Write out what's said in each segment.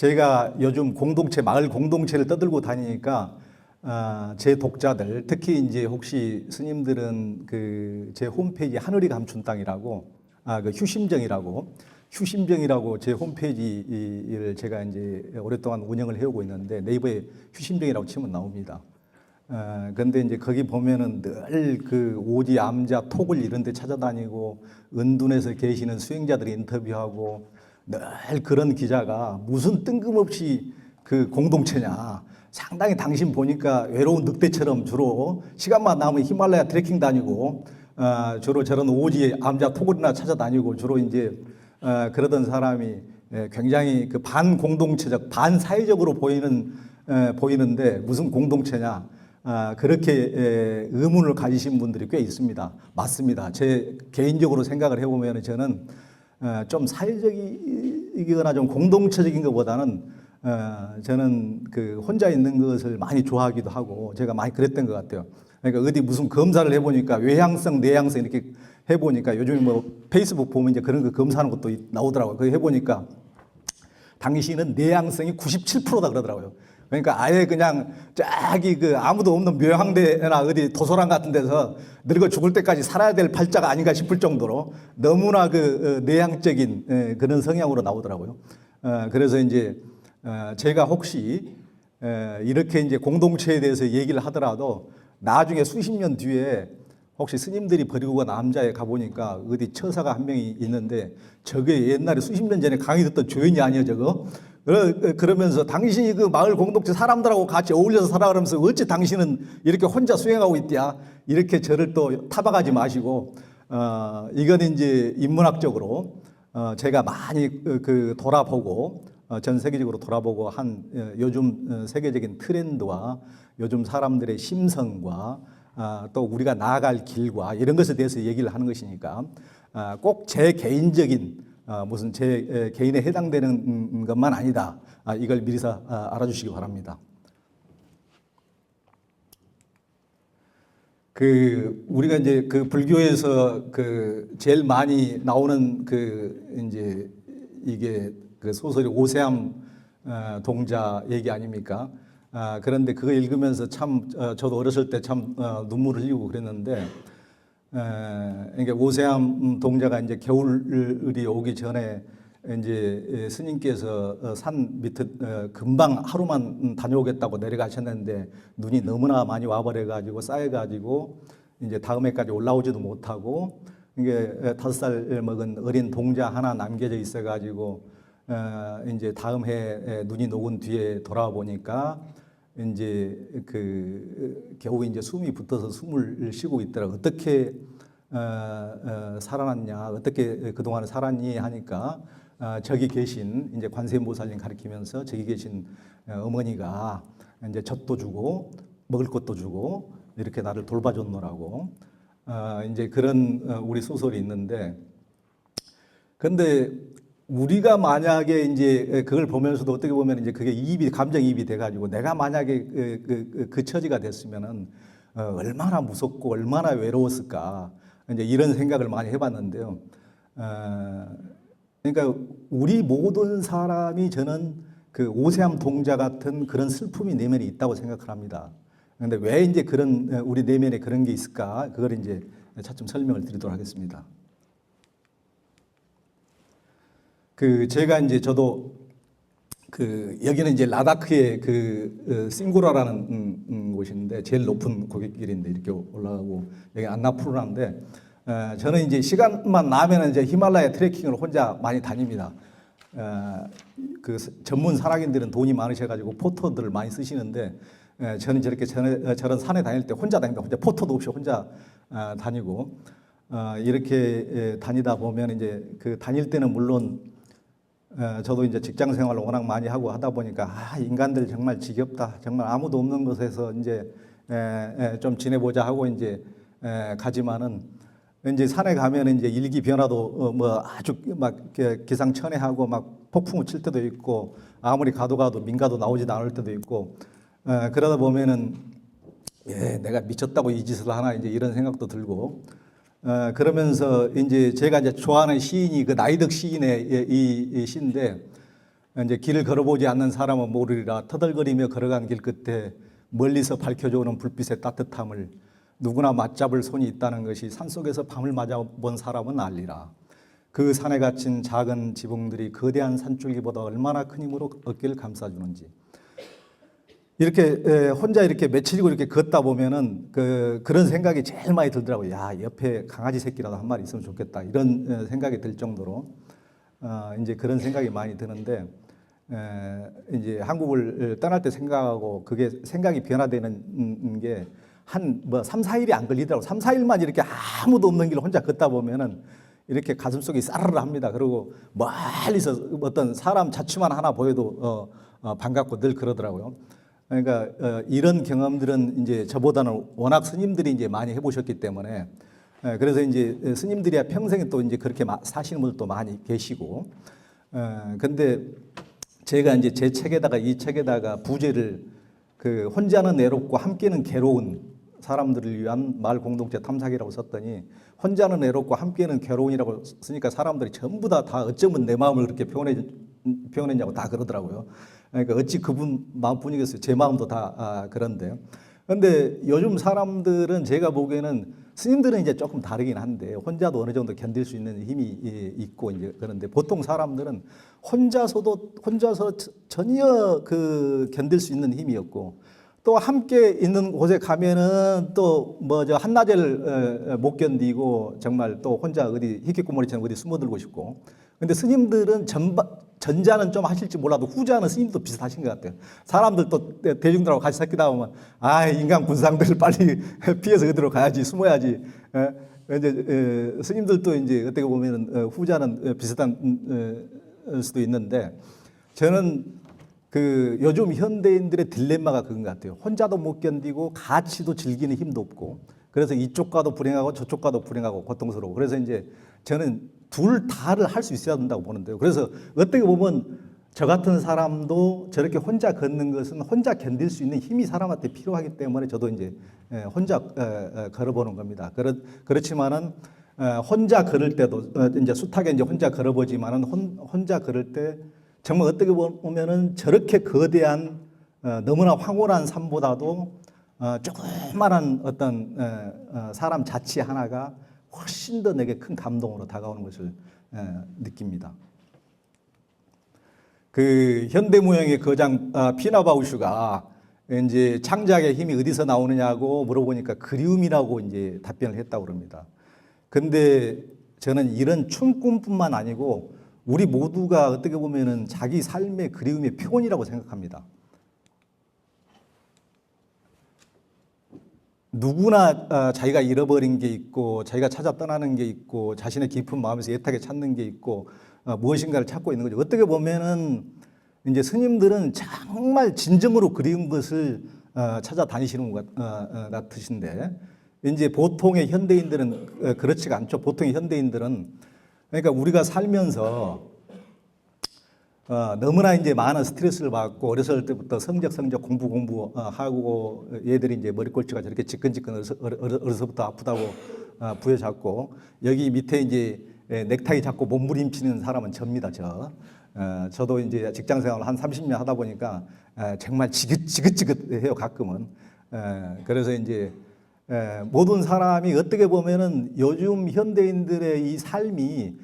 제가 요즘 공동체, 마을 공동체를 떠들고 다니니까 제 독자들, 특히 이제 혹시 스님들은 그 제 홈페이지 하늘이 감춘 땅이라고, 그 휴심정이라고 제 홈페이지를 제가 이제 오랫동안 운영을 해오고 있는데 네이버에 휴심정이라고 치면 나옵니다. 근데 이제 거기 보면은 늘 그 오지, 암자, 톡을 이런 데 찾아다니고 은둔에서 계시는 수행자들 인터뷰하고 늘 그런 기자가 무슨 뜬금없이 그 공동체냐. 상당히 당신 보니까 외로운 늑대처럼 주로 시간만 나면 히말라야 트레킹 다니고 주로 저런 오지, 암자, 톡을이나 찾아다니고 주로 이제 그러던 사람이 굉장히 그 반공동체적, 반사회적으로 보이는데 무슨 공동체냐. 그렇게 의문을 가지신 분들이 꽤 있습니다. 맞습니다. 제 개인적으로 생각을 해보면 저는 좀 사회적이거나 좀 공동체적인 것보다는 저는 그 혼자 있는 것을 많이 좋아하기도 하고 제가 많이 그랬던 것 같아요. 그러니까 어디 무슨 검사를 해보니까 외향성, 내향성 이렇게 해보니까 요즘에 뭐 페이스북 보면 이제 그런 거 검사하는 것도 나오더라고요. 그거 해보니까 당신은 내향성이 97%다 그러더라고요. 그러니까 아예 그냥 저기 그 아무도 없는 묘향대나 어디 도서관 같은 데서 늙어 죽을 때까지 살아야 될 팔자가 아닌가 싶을 정도로 너무나 그 내향적인 그런 성향으로 나오더라고요. 그래서 이제 제가 혹시 이렇게 이제 공동체에 대해서 얘기를 하더라도 나중에 수십 년 뒤에 혹시 스님들이 버리고 간 남자에 가보니까 어디 처사가 한 명이 있는데 저게 옛날에 수십 년 전에 강의 듣던 조연이 아니야 저거? 그러면서 당신이 그 마을 공동체 사람들하고 같이 어울려서 살아가면서 어찌 당신은 이렇게 혼자 수행하고 있디야? 이렇게 저를 또 타박하지 마시고 이건 이제 인문학적으로 제가 많이 그 돌아보고 전 세계적으로 돌아보고 한 요즘 세계적인 트렌드와 요즘 사람들의 심성과 또 우리가 나아갈 길과 이런 것에 대해서 얘기를 하는 것이니까 꼭 제 개인적인 무슨 제 개인에 해당되는 것만 아니다. 이걸 미리서 알아주시기 바랍니다. 그 우리가 이제 그 불교에서 그 제일 많이 나오는 그 이제 이게 그 소설이 오세암 동자 얘기 아닙니까? 그런데 그거 읽으면서 참 저도 어렸을 때 참 눈물을 흘리고 그랬는데 그러니까 오세암 동자가 이제 겨울이 오기 전에 이제 스님께서 산 밑에 금방 하루만 다녀오겠다고 내려가셨는데 눈이 너무나 많이 와버려 가지고 쌓여 가지고 이제 다음 해까지 올라오지도 못하고 이게 5살 먹은 어린 동자 하나 남겨져 있어 가지고 이제 다음 해 눈이 녹은 뒤에 돌아와 보니까 이제 그 겨우 이제 숨이 붙어서 숨을 쉬고 있더라. 어떻게 살아났냐, 어떻게 그동안 살았니 하니까 저기 계신 이제 관세음보살님 가리키면서 저기 계신 어머니가 이제 젖도 주고 먹을 것도 주고 이렇게 나를 돌봐줬노라고 이제 그런 우리 소설이 있는데 근데 우리가 만약에 이제 그걸 보면서도 어떻게 보면 이제 그게 감정이입이 돼가지고 내가 만약에 그 처지가 됐으면은 얼마나 무섭고 얼마나 외로웠을까 이제 이런 생각을 많이 해봤는데요. 그러니까 우리 모든 사람이 저는 그 오세암 동자 같은 그런 슬픔이 내면에 있다고 생각을 합니다. 그런데 왜 이제 그런 우리 내면에 그런 게 있을까? 그걸 이제 차츰 설명을 드리도록 하겠습니다. 그 제가 이제 저도 그 여기는 이제 라다크의 그 싱구라라는 곳인데 제일 높은 고갯길인데 이렇게 올라가고 여기 안나푸르나인데 저는 이제 시간만 나면은 이제 히말라야 트레킹을 혼자 많이 다닙니다. 그 전문 산악인들은 돈이 많으셔가지고 포터들을 많이 쓰시는데 저는 저렇게 저런 산에 다닐 때 혼자 다닙니다. 혼자 포터도 없이 혼자 다니고 이렇게 다니다 보면 이제 그 다닐 때는 물론 저도 이제 직장 생활을 워낙 많이 하고 하다 보니까 인간들 정말 지겹다. 정말 아무도 없는 곳에서 이제 좀 지내보자 하고 이제 가지만은 이제 산에 가면 이제 일기 변화도 뭐 아주 막 기상천외하고 막 폭풍우 칠 때도 있고 아무리 가도 민가도 나오지도 않을 때도 있고 그러다 보면은 내가 미쳤다고 이 짓을 하나 이제 이런 생각도 들고 그러면서 이제 제가 이제 좋아하는 시인이 그 나이득 시인의 이 시인데 이제 길을 걸어보지 않는 사람은 모르리라. 터덜거리며 걸어간 길 끝에 멀리서 밝혀져 오는 불빛의 따뜻함을 누구나 맞잡을 손이 있다는 것이 산속에서 밤을 맞아본 사람은 알리라. 그 산에 갇힌 작은 지붕들이 거대한 산줄기보다 얼마나 큰 힘으로 어깨를 감싸주는지. 이렇게 혼자 이렇게 며칠이고 이렇게 걷다 보면은 그런 생각이 제일 많이 들더라고요. 야, 옆에 강아지 새끼라도 한 마리 있으면 좋겠다. 이런 생각이 들 정도로 이제 그런 생각이 많이 드는데, 이제 한국을 떠날 때 생각하고 그게 생각이 변화되는 게 한 3, 4일이 안 걸리더라고요. 3, 4일만 이렇게 아무도 없는 길을 혼자 걷다 보면은 이렇게 가슴속이 싸르르 합니다. 그리고 멀리서 어떤 사람 자취만 하나 보여도 반갑고 늘 그러더라고요. 그러니까 이런 경험들은 이제 저보다는 워낙 스님들이 이제 많이 해보셨기 때문에, 그래서 이제 스님들이야 평생에 또 이제 그렇게 사시는 분들도 많이 계시고, 근데 제가 이제 제 책에다가 이 책에다가 부제를 그 혼자는 외롭고 함께는 괴로운 사람들을 위한 마을 공동체 탐사기라고 썼더니, 혼자는 외롭고 함께는 괴로운이라고 쓰니까 사람들이 전부 다 어쩌면 내 마음을 그렇게 표현했냐고 다 그러더라고요. 그러니까 어찌 그분 마음뿐이겠어요. 제 마음도 다 그런데. 근데 요즘 사람들은 제가 보기에는 스님들은 이제 조금 다르긴 한데 혼자도 어느 정도 견딜 수 있는 힘이 있고 이제 그런데 보통 사람들은 혼자서 전혀 그 견딜 수 있는 힘이 없고, 또 함께 있는 곳에 가면은 또 한낮을 못 견디고 정말 또 혼자 어디 히키코모리처럼 어디 숨어들고 싶고. 근데 스님들은 전자는 좀 하실지 몰라도 후자는 스님도 비슷하신 것 같아요. 사람들 또 대중들하고 같이 섞이다 보면 인간 군상들 빨리 피해서 어디로 가야지, 숨어야지. 이제 스님들도 이제 어떻게 보면은 후자는 비슷한 수도 있는데, 저는 그 요즘 현대인들의 딜레마가 그건 것 같아요. 혼자도 못 견디고 같이도 즐기는 힘도 없고, 그래서 이쪽 가도 불행하고 저쪽 가도 불행하고 고통스러워. 그래서 이제 저는 둘 다를 할 수 있어야 된다고 보는데요. 그래서 어떻게 보면 저 같은 사람도 저렇게 혼자 걷는 것은 혼자 견딜 수 있는 힘이 사람한테 필요하기 때문에 저도 이제 혼자 걸어보는 겁니다. 그렇지만은 혼자 걸을 때도 이제 숱하게 이제 혼자 걸어보지만은 혼자 걸을 때 정말 어떻게 보면은 저렇게 거대한 너무나 황홀한 산보다도 조그만한 어떤 사람 자치 하나가 훨씬 더 내게 큰 감동으로 다가오는 것을 느낍니다. 그 현대무용의 거장 피나바우슈가 이제 창작의 힘이 어디서 나오느냐고 물어보니까 그리움이라고 이제 답변을 했다고 그럽니다. 근데 저는 이런 춤꿈뿐만 아니고 우리 모두가 어떻게 보면은 자기 삶의 그리움의 표현이라고 생각합니다. 누구나 자기가 잃어버린 게 있고 자기가 찾아 떠나는 게 있고 자신의 깊은 마음에서 애타게 찾는 게 있고 무엇인가를 찾고 있는 거죠. 어떻게 보면은 이제 스님들은 정말 진정으로 그리운 것을 찾아다니시는 것 같으신데, 이제 보통의 현대인들은 그렇지가 않죠. 보통의 현대인들은, 그러니까 우리가 살면서 너무나 이제 많은 스트레스를 받고 어렸을 때부터 성적 공부하고 얘들이 이제 머리꼴찌가 저렇게 지끈지끈 어려서부터 아프다고 부여잡고, 여기 밑에 이제 넥타이 잡고 몸부림치는 사람은 접니다. 저도 이제 직장 생활을 한 30년 하다 보니까 정말 지긋지긋해요, 가끔은. 그래서 이제 모든 사람이 어떻게 보면은 요즘 현대인들의 이 삶이,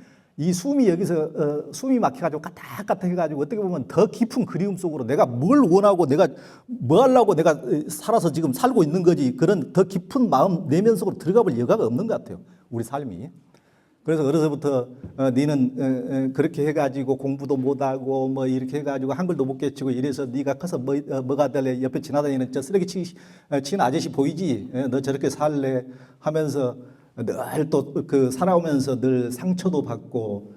이 숨이 여기서 숨이 막혀가지고 까딱까딱 해가지고 어떻게 보면 더 깊은 그리움 속으로 내가 뭘 원하고 내가 뭐 하려고 내가 살아서 지금 살고 있는 거지, 그런 더 깊은 마음 내면 속으로 들어가 볼 여가가 없는 것 같아요, 우리 삶이. 그래서 어려서부터 니는 그렇게 해가지고 공부도 못하고 뭐 이렇게 해가지고 한글도 못 깨치고 이래서 네가 커서 뭐가 될래, 옆에 지나다니는 저 쓰레기 치는 아저씨 보이지, 너 저렇게 살래 하면서 늘 또 그 살아오면서 늘 상처도 받고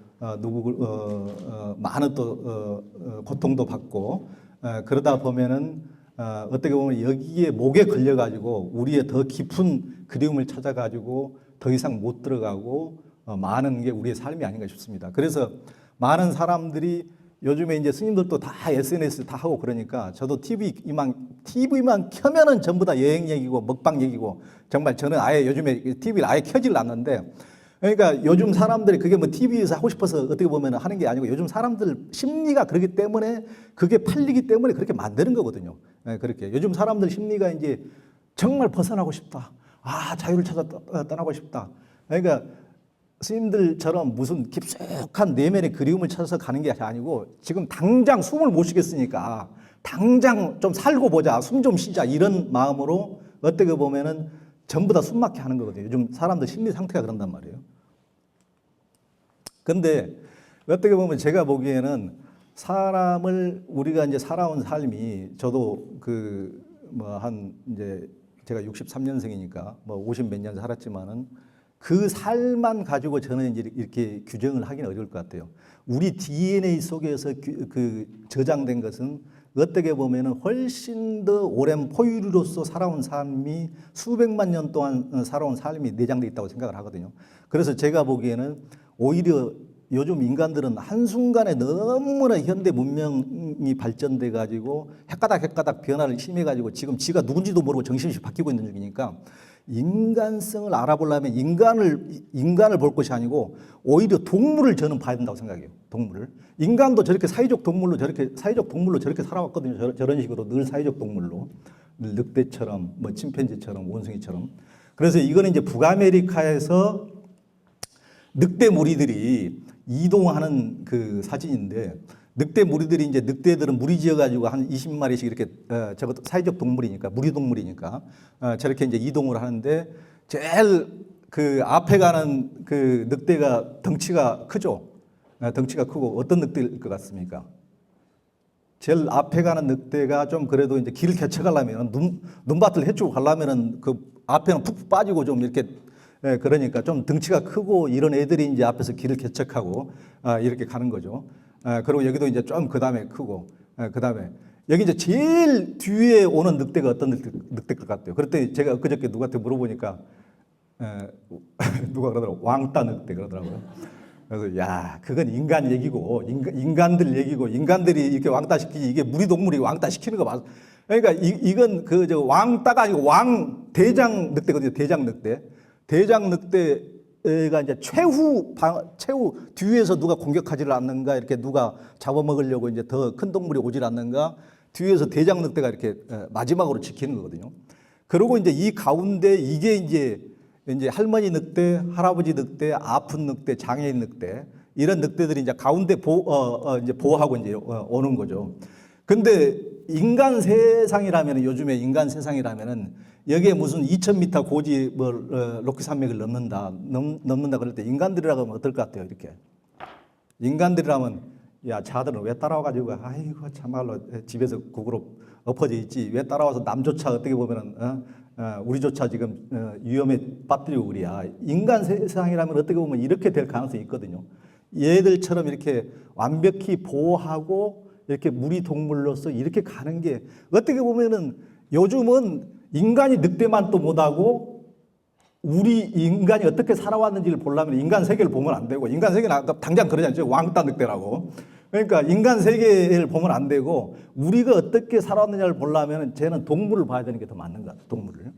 많은 또 고통도 받고 그러다 보면은 어떻게 보면 여기에 목에 걸려가지고 우리의 더 깊은 그리움을 찾아가지고 더 이상 못 들어가고 많은 게 우리의 삶이 아닌가 싶습니다. 그래서 많은 사람들이 요즘에 이제 스님들도 다 SNS 다 하고 그러니까 저도 TV만 켜면은 전부 다 여행 얘기고 먹방 얘기고, 정말 저는 아예 요즘에 TV를 아예 켜질 않는데, 그러니까 요즘 사람들이 그게 뭐 TV에서 하고 싶어서 어떻게 보면 하는 게 아니고 요즘 사람들 심리가 그렇기 때문에 그게 팔리기 때문에 그렇게 만드는 거거든요. 예, 그렇게. 요즘 사람들 심리가 이제 정말 벗어나고 싶다. 아, 자유를 찾아 떠나고 싶다. 그러니까 스님들처럼 무슨 깊숙한 내면의 그리움을 찾아서 가는 게 아니고 지금 당장 숨을 못 쉬겠으니까 당장 좀 살고 보자. 숨 좀 쉬자. 이런 마음으로 어떻게 보면은 전부 다 숨막혀 하는 거거든요. 요즘 사람들 심리 상태가 그런단 말이에요. 근데 어떻게 보면 제가 보기에는 사람을 우리가 이제 살아온 삶이 저도 그 뭐 한 이제 제가 63년생이니까 뭐 50 몇 년 살았지만은 그 삶만 가지고 저는 이제 이렇게 규정을 하기는 어려울 것 같아요. 우리 DNA 속에서 그 저장된 것은 어떻게 보면은 훨씬 더 오랜 포유류로서 살아온 삶이 수백만 년 동안 살아온 삶이 내장돼 있다고 생각을 하거든요. 그래서 제가 보기에는 오히려 요즘 인간들은 한순간에 너무나 현대 문명이 발전돼 가지고 헷가닥 변화를 심해 가지고 지금 지가 누군지도 모르고 정신없이 바뀌고 있는 중이니까 인간성을 알아보려면 인간을 볼 것이 아니고 오히려 동물을 저는 봐야 된다고 생각해요. 동물을. 인간도 저렇게 사회적 동물로 저렇게 살아왔거든요. 저런 식으로 늘 사회적 동물로. 늘 늑대처럼 뭐 침팬지처럼 원숭이처럼. 그래서 이거는 이제 북아메리카에서 늑대 무리들이 이동하는 그 사진인데 늑대 무리들이 이제 늑대들은 무리 지어 가지고 한 20마리씩 이렇게 저것도 사회적 동물이니까 무리 동물이니까 저렇게 이제 이동을 하는데 제일 그 앞에 가는 그 늑대가 덩치가 크죠. 덩치가 크고 어떤 늑대일 것 같습니까? 제일 앞에 가는 늑대가 좀 그래도 이제 길을 개척하려면 눈밭을 해주고 가려면은 그 앞에는 푹푹 빠지고 좀 이렇게 그러니까 좀 덩치가 크고 이런 애들이 이제 앞에서 길을 개척하고 이렇게 가는 거죠. 그리고 여기도 이제 좀 그 다음에 크고 그 다음에 여기 이제 제일 뒤에 오는 늑대가 어떤 늑대 것 같아요. 그랬더니 제가 그저께 누구한테 물어보니까 누가 그러더라고 왕따 늑대 그러더라고요. 그래서 야 그건 인간 얘기고 인간들 얘기고 인간들이 이렇게 왕따 시키지 이게 무리 동물이 왕따 시키는 거 맞아. 그러니까 이건 그 저 왕따가 아니고 왕 대장 늑대거든요. 대장 늑대. 대장 늑대가 이제 최후 뒤에서 누가 공격하지를 않는가 이렇게 누가 잡아먹으려고 이제 더 큰 동물이 오질 않는가 뒤에서 대장 늑대가 이렇게 마지막으로 지키는 거거든요. 그리고 이제 이 가운데 이게 이제 할머니 늑대, 할아버지 늑대, 아픈 늑대, 장애인 늑대 이런 늑대들이 이제 가운데 이제 보호하고 이제 오는 거죠. 근데 인간 세상이라면 요즘에 인간 세상이라면은 여기에 무슨 2000m 고지 뭐 로키 산맥을 넘는다 그럴 때 인간들이라고 하면 어떨 것 같아요? 이렇게 인간들이라면 야 자들은 왜 따라와가지고 아이고 참말로 집에서 국으로 엎어져 있지 왜 따라와서 남조차 어떻게 보면은 우리조차 지금 위험에 빠뜨리고 그래야 인간 세상이라면 어떻게 보면 이렇게 될 가능성이 있거든요. 얘들처럼 이렇게 완벽히 보호하고 이렇게 무리 동물로서 이렇게 가는 게 어떻게 보면은 요즘은 인간이 늑대만 또 못하고 우리 인간이 어떻게 살아왔는지를 보려면 인간 세계를 보면 안 되고 인간 세계는 아까 당장 그러지 않죠. 왕따 늑대라고. 그러니까 인간 세계를 보면 안 되고 우리가 어떻게 살아왔느냐를 보려면 쟤는 동물을 봐야 되는 게 더 맞는 것 같아요. 동물을.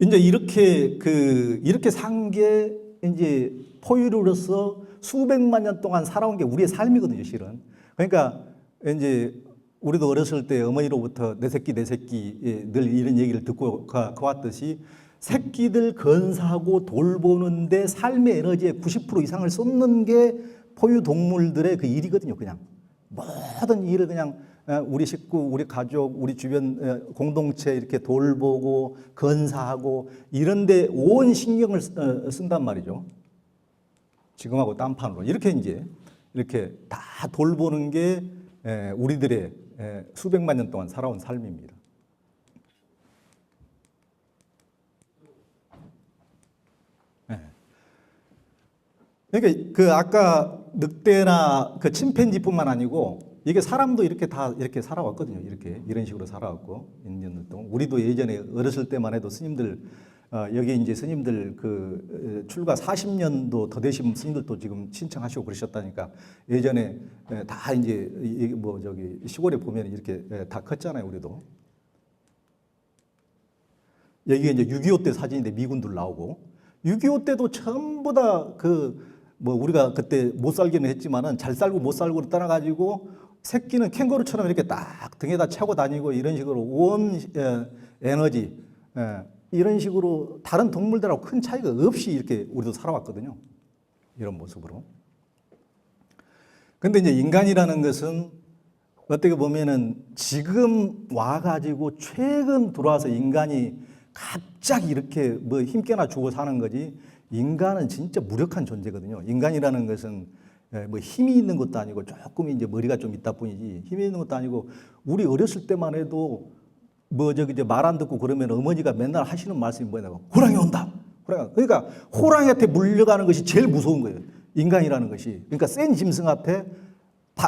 이제 이렇게 산 게 이제 포유류로서 수백만 년 동안 살아온 게 우리의 삶이거든요, 실은. 그러니까 이제 우리도 어렸을 때 어머니로부터 내 새끼 늘 이런 얘기를 듣고 가왔듯이 새끼들 건사하고 돌보는데 삶의 에너지의 90% 이상을 쏟는 게 포유 동물들의 그 일이거든요. 그냥 모든 일을 그냥 우리 식구, 우리 가족, 우리 주변 공동체 이렇게 돌보고 건사하고 이런데 온 신경을 쓴단 말이죠. 지금하고 딴판으로 이렇게 다 돌보는 게 우리들의 수백만 년 동안 살아온 삶입니다. 그러니까 그 아까 늑대나 그 침팬지뿐만 아니고 이게 사람도 이렇게 다 이렇게 살아왔거든요. 이런 식으로 살아왔고 인연들 동안 우리도 예전에 어렸을 때만 해도 스님들 여기 이제 스님들 그 출가 40년도 더 되신 스님들도 지금 신청하시고 그러셨다니까 예전에 다 이제 뭐 저기 시골에 보면 이렇게 다 컸잖아요. 우리도 여기가 이제 6.25 때 사진인데 미군들 나오고 6.25 때도 전부 다 뭐 우리가 그때 못 살기는 했지만은 잘 살고 못 살고를 떠나가지고 새끼는 캥거루처럼 이렇게 딱 등에다 차고 다니고 이런 식으로 온 에너지 이런 식으로 다른 동물들하고 큰 차이가 없이 이렇게 우리도 살아왔거든요. 이런 모습으로. 근데 이제 인간이라는 것은 어떻게 보면은 지금 와가지고 최근 들어와서 인간이 갑자기 이렇게 뭐 힘께나 주고 사는 거지 인간은 진짜 무력한 존재거든요. 인간이라는 것은 뭐 힘이 있는 것도 아니고 조금 이제 머리가 좀 있다 뿐이지 힘이 있는 것도 아니고 우리 어렸을 때만 해도 뭐 저기 이제 말 안 듣고 그러면 어머니가 맨날 하시는 말씀이 뭐냐고 호랑이 온다. 호랑이. 그러니까 호랑이한테 물려가는 것이 제일 무서운 거예요. 인간이라는 것이. 그러니까 센 짐승한테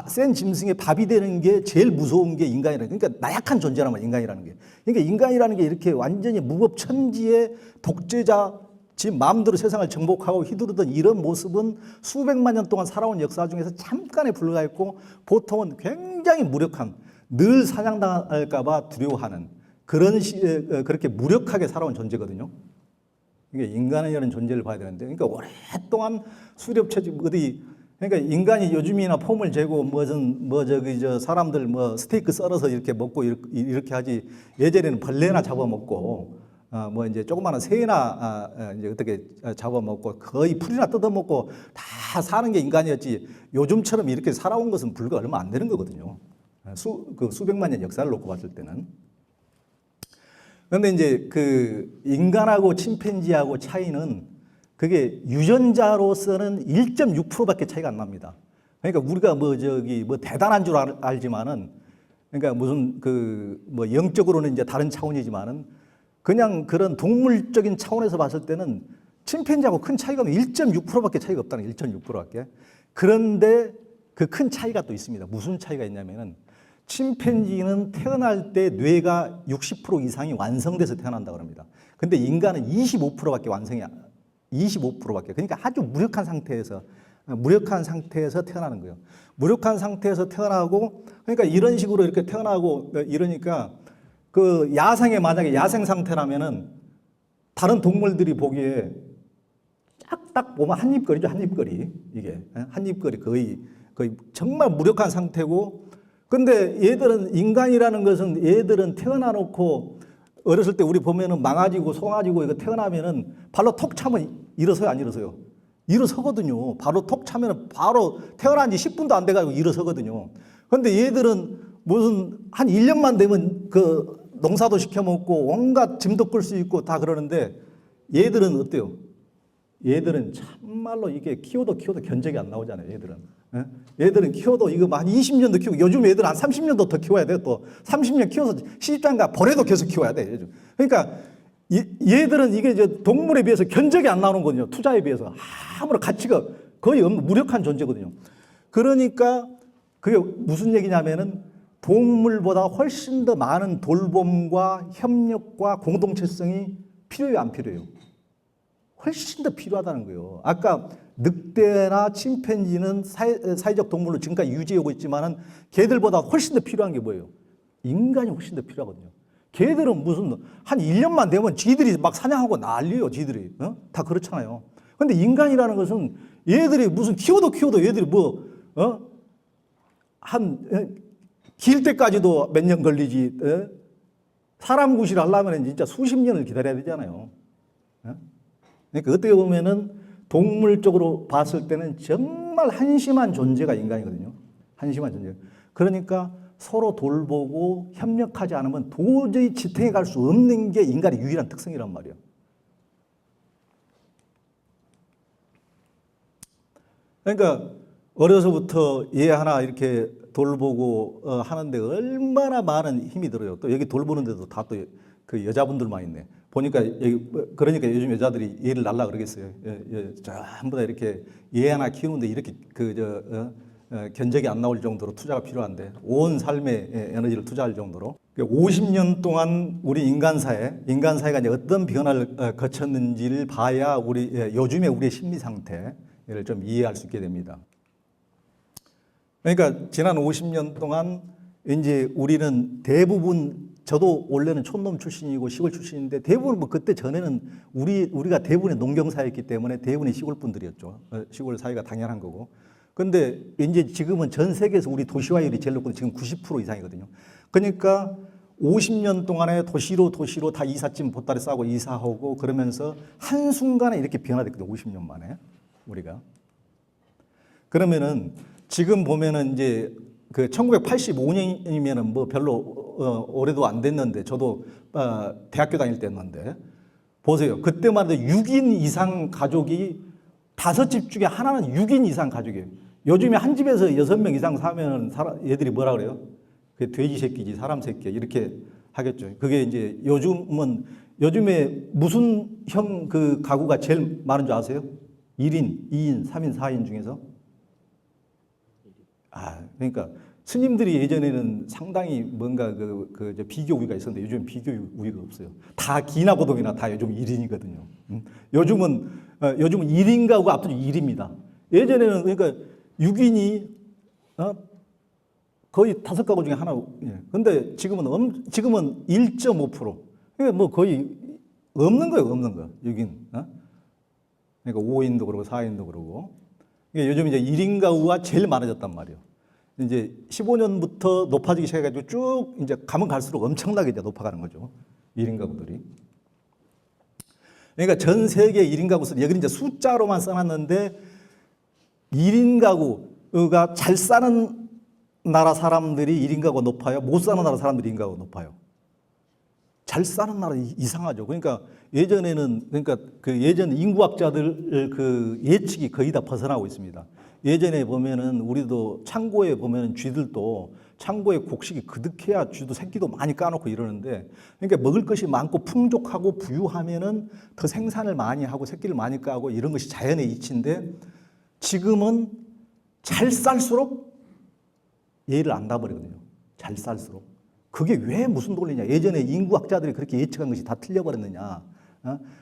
센 짐승의 밥이 되는 게 제일 무서운 게 인간이라는 그러니까 나약한 존재란 말이야 인간이라는 게. 그러니까 인간이라는 게 이렇게 완전히 무법천지의 독재자 지 마음대로 세상을 정복하고 휘두르던 이런 모습은 수백만 년 동안 살아온 역사 중에서 잠깐에 불과했고 보통은 굉장히 무력한 늘 사냥당할까 봐 두려워하는 그렇게 무력하게 살아온 존재거든요. 그러니까 인간이라는 존재를 봐야 되는데 그러니까 오랫동안 수렵처지 어디 그러니까 인간이 요즘이나 폼을 재고 사람들 뭐 스테이크 썰어서 이렇게 먹고 이렇게 하지 예전에는 벌레나 잡아먹고 뭐 이제 조그마한 새나 이제 어떻게 잡아먹고 거의 풀이나 뜯어먹고 다 사는 게 인간이었지 요즘처럼 이렇게 살아온 것은 불과 얼마 안 되는 거거든요. 수백만 년 역사를 놓고 봤을 때는. 그런데 이제 그 인간하고 침팬지하고 차이는 그게 유전자로서는 1.6%밖에 차이가 안 납니다. 그러니까 우리가 뭐 대단한 줄 알지만은 그러니까 무슨 뭐 영적으로는 이제 다른 차원이지만은 그냥 그런 동물적인 차원에서 봤을 때는 침팬지하고 큰 차이가 1.6%밖에 차이가 없다는 1.6%밖에. 그런데 그 큰 차이가 또 있습니다. 무슨 차이가 있냐면은 침팬지는 태어날 때 뇌가 60% 이상이 완성돼서 태어난다고 합니다. 근데 인간은 25%밖에 완성이 25%밖에. 그러니까 아주 무력한 상태에서 태어나는 거예요. 무력한 상태에서 태어나고 그러니까 이런 식으로 이렇게 태어나고 이러니까 그 야생에 만약에 야생 상태라면은 다른 동물들이 보기에 딱 보면 한입거리죠, 한입거리. 이게 한입거리 거의 정말 무력한 상태고 근데 얘들은 인간이라는 것은 얘들은 태어나 놓고 어렸을 때 우리 보면은 망아지고 송아지고 이거 태어나면은 발로 톡 차면 일어서요, 안 일어서요? 일어서거든요. 바로 톡 차면은 바로 태어난 지 10분도 안 돼가지고 일어서거든요. 근데 얘들은 무슨 한 1년만 되면 그 농사도 시켜 먹고 온갖 짐도 끌 수 있고 다 그러는데 얘들은 어때요? 얘들은 참말로 이게 키워도 견적이 안 나오잖아요. 얘들은 키워도 이거 한 20년도 키우고 요즘 애들 한 30년도 더 키워야 돼. 또 30년 키워서 시집장가 버려도 계속 키워야 돼. 요즘. 그러니까 얘들은 이게 이제 동물에 비해서 견적이 안 나오는 거거든요. 투자에 비해서 아무런 가치가 거의 없는 무력한 존재거든요. 그러니까 그게 무슨 얘기냐면은 동물보다 훨씬 더 많은 돌봄과 협력과 공동체성이 필요해요, 안 필요해요? 훨씬 더 필요하다는 거예요. 아까 늑대나 침팬지는 사회적 동물로 지금까지 유지하고 있지만은 걔들보다 훨씬 더 필요한 게 뭐예요? 인간이 훨씬 더 필요하거든요. 걔들은 무슨 한 1년만 되면 지들이 막 사냥하고 난리요, 지들이. 다 그렇잖아요. 근데 인간이라는 것은 얘들이 무슨 키워도 얘들이 길 때까지도 몇 년 걸리지. 사람 구실을 하려면 진짜 수십 년을 기다려야 되잖아요. 그러니까 어떻게 보면은 동물적으로 봤을 때는 정말 한심한 존재가 인간이거든요. 한심한 존재. 그러니까 서로 돌보고 협력하지 않으면 도저히 지탱해 갈 수 없는 게 인간의 유일한 특성이란 말이에요. 그러니까 어려서부터 얘 하나 이렇게 돌보고 하는데 얼마나 많은 힘이 들어요. 또 여기 돌보는데도 다 또 그 여자분들만 있네. 보니까 그러니까 요즘 여자들이 얘를 날라 그러겠어요. 전부 다 이렇게 얘 하나 키우는데 이렇게 견적이 안 나올 정도로 투자가 필요한데 온 삶의 에너지를 투자할 정도로 50년 동안 우리 인간사회가 이제 어떤 변화를 거쳤는지를 봐야 요즘의 우리의 심리 상태를 좀 이해할 수 있게 됩니다. 그러니까 지난 50년 동안 이제 우리는 대부분 저도 원래는 촌놈 출신이고 시골 출신인데 대부분 뭐 그때 전에는 우리가 대부분의 농경사였기 때문에 대부분의 시골 분들이었죠. 시골 사회가 당연한 거고. 근데 이제 지금은 전 세계에서 우리 도시화율이 제일 높고 지금 90% 이상이거든요. 그러니까 50년 동안에 도시로 다 이삿짐 보따리 싸고 이사하고 그러면서 한순간에 이렇게 변화됐거든요. 50년 만에 우리가. 그러면은 지금 보면은 이제 그 1985년이면은 뭐 별로 오래도 안 됐는데 저도 대학교 다닐 때였는데 보세요. 그때만 해도 6인 이상 가족이 5집 중에 하나는 6인 이상 가족이에요. 요즘에 한 집에서 6명 이상 사면은 얘들이 뭐라 그래요? 그 돼지 새끼지 사람 새끼 이렇게 하겠죠. 그게 이제 요즘에 무슨 형 그 가구가 제일 많은 줄 아세요? 1인, 2인, 3인, 4인 중에서? 그러니까 스님들이 예전에는 상당히 뭔가 비교 우위가 있었는데 요즘 비교 우위가 없어요. 다 기나 고동이나 다 요즘 1인이거든요. 요즘은 1인 가구가 압도적으로 1입니다. 예전에는 그러니까 6인이 거의 5가구 중에 하나. 근데 지금은 1.5%. 그러니까 뭐 거의 없는 거예요, 없는 거. 6인. 그러니까 5인도 그러고 4인도 그러고. 그러니까 요즘 이제 1인 가구가 제일 많아졌단 말이에요. 이제 15년부터 높아지기 시작해가지고 쭉 이제 가면 갈수록 엄청나게 이제 높아가는 거죠. 1인 가구들이. 그러니까 전 세계 1인 가구 수는 여기 이제 숫자로만 써놨는데 1인 가구가 잘 사는 나라 사람들이 1인 가구가 높아요. 못 사는 나라 사람들이 1인 가구가 높아요. 잘 사는 나라 이상하죠. 그러니까 예전에는 예전 인구학자들 그 예측이 거의 다 벗어나고 있습니다. 예전에 보면은 우리도 창고에 보면은 쥐들도 창고에 곡식이 그득해야 쥐도 새끼도 많이 까놓고 이러는데 그러니까 먹을 것이 많고 풍족하고 부유하면은 더 생산을 많이 하고 새끼를 많이 까고 이런 것이 자연의 이치인데 지금은 잘 쌀수록 얘를 안 놔버리거든요. 잘 쌀수록. 그게 왜 무슨 논리냐. 예전에 인구학자들이 그렇게 예측한 것이 다 틀려버렸느냐.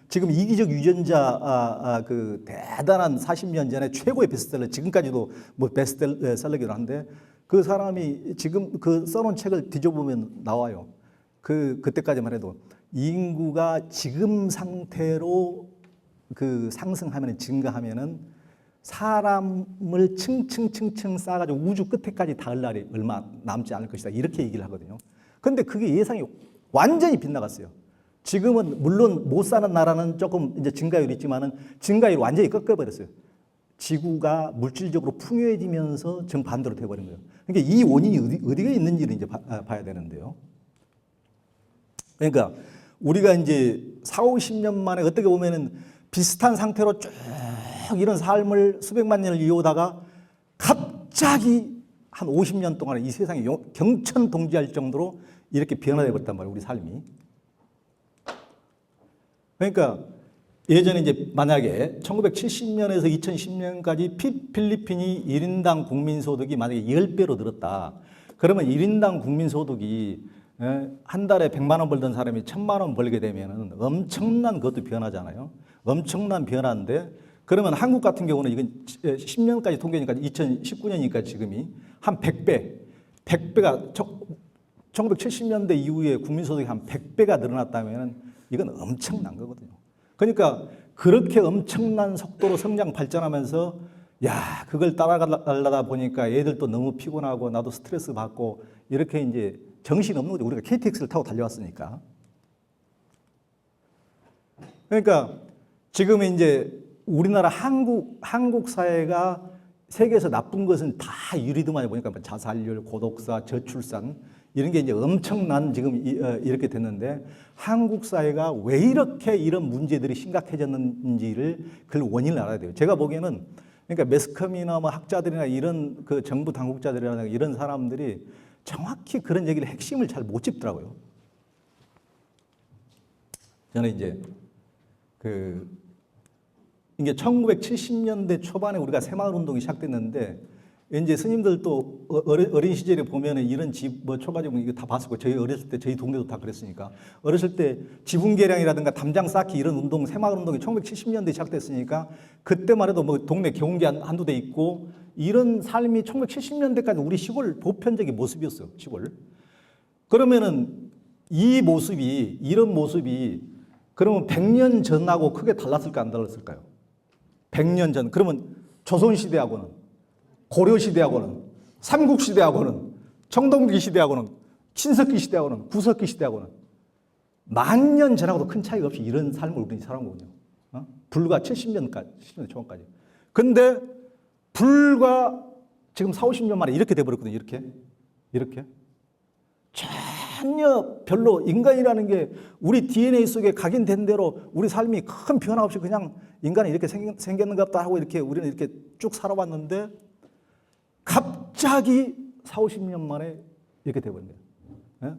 지금 이기적 유전자 그 대단한 40년 전에 최고의 베스트셀러 지금까지도 뭐 베스트셀러기도 한데 그 사람이 지금 그 써놓은 책을 뒤져보면 나와요. 그때까지만 해도 인구가 지금 상태로 그 상승하면 증가하면은 사람을 층층 쌓아가지고 우주 끝에까지 닿을 날이 얼마 남지 않을 것이다. 이렇게 얘기를 하거든요. 근데 그게 예상이 완전히 빗나갔어요. 지금은 물론 못 사는 나라는 조금 이제 증가율이 있지만은 증가율이 완전히 꺾여버렸어요. 지구가 물질적으로 풍요해지면서 정반대로 돼버린 거예요. 그러니까 이 원인이 어디가 있는지를 이제 봐야 되는데요. 그러니까 우리가 이제 4, 50년 만에 어떻게 보면은 비슷한 상태로 쭉 이런 삶을 수백만 년을 이어오다가 갑자기 한 50년 동안에 이 세상이 경천동지할 정도로 이렇게 변화돼 버렸단 말이에요. 우리 삶이. 그러니까 예전에 이제 만약에 1970년에서 2010년까지 필리핀이 1인당 국민소득이 만약에 10배로 늘었다. 그러면 1인당 국민소득이 한 달에 100만 원 벌던 사람이 1000만 원 벌게 되면 엄청난 그것도 변화잖아요. 엄청난 변화인데 그러면 한국 같은 경우는 이건 10년까지 통계니까 2019년이니까 지금이 한 100배가 1970년대 이후에 국민소득이 한 100배가 늘어났다면 이건 엄청난 거거든요. 그러니까 그렇게 엄청난 속도로 성장 발전하면서 그걸 따라가려다 보니까 애들도 너무 피곤하고 나도 스트레스 받고 이렇게 이제 정신없는 거죠. 우리가 KTX를 타고 달려왔으니까. 그러니까 지금 이제 우리나라 한국 사회가 세계에서 나쁜 것은 다 유리드만에 보니까 자살률, 고독사, 저출산 이런 게 이제 엄청난 지금 이렇게 됐는데 한국 사회가 왜 이렇게 이런 문제들이 심각해졌는지를 그 원인을 알아야 돼요. 제가 보기에는 그러니까 매스컴이나 뭐 학자들이나 이런 그 정부 당국자들이나 이런 사람들이 정확히 그런 얘기를 핵심을 잘 못 짚더라고요. 저는 이제 이게 1970년대 초반에 우리가 새마을 운동이 시작됐는데 이제 스님들도 어린 시절에 보면은 이런 집 뭐 초가집은 이거 다 봤을 거예요. 저희 어렸을 때 저희 동네도 다 그랬으니까 어렸을 때 지붕 개량이라든가 담장 쌓기 이런 운동 새마을 운동이 1970년대 시작됐으니까 그때만 해도 뭐 동네 경운기 한두 대 있고 이런 삶이 1970년대까지 우리 시골 보편적인 모습이었어요. 시골. 그러면은 이 모습이, 이런 모습이 그러면 100년 전하고 크게 달랐을까 안 달랐을까요? 100년 전. 그러면 조선시대하고는, 고려시대하고는, 삼국시대하고는, 청동기 시대하고는, 신석기 시대하고는, 구석기 시대하고는 10,000년 전하고도 큰 차이가 없이 이런 삶을 우리는 살아온 거군요. 불과 70년까지, 70년 초반까지. 근데 불과 지금 4, 50년 만에 이렇게 돼버렸거든요. 이렇게. 전혀 별로 인간이라는 게 우리 DNA 속에 각인된 대로 우리 삶이 큰 변화 없이 그냥 인간이 이렇게 생겼는가 보다 하고 이렇게 우리는 이렇게 쭉 살아왔는데 갑자기 4, 50년 만에 이렇게 돼버린 거예요.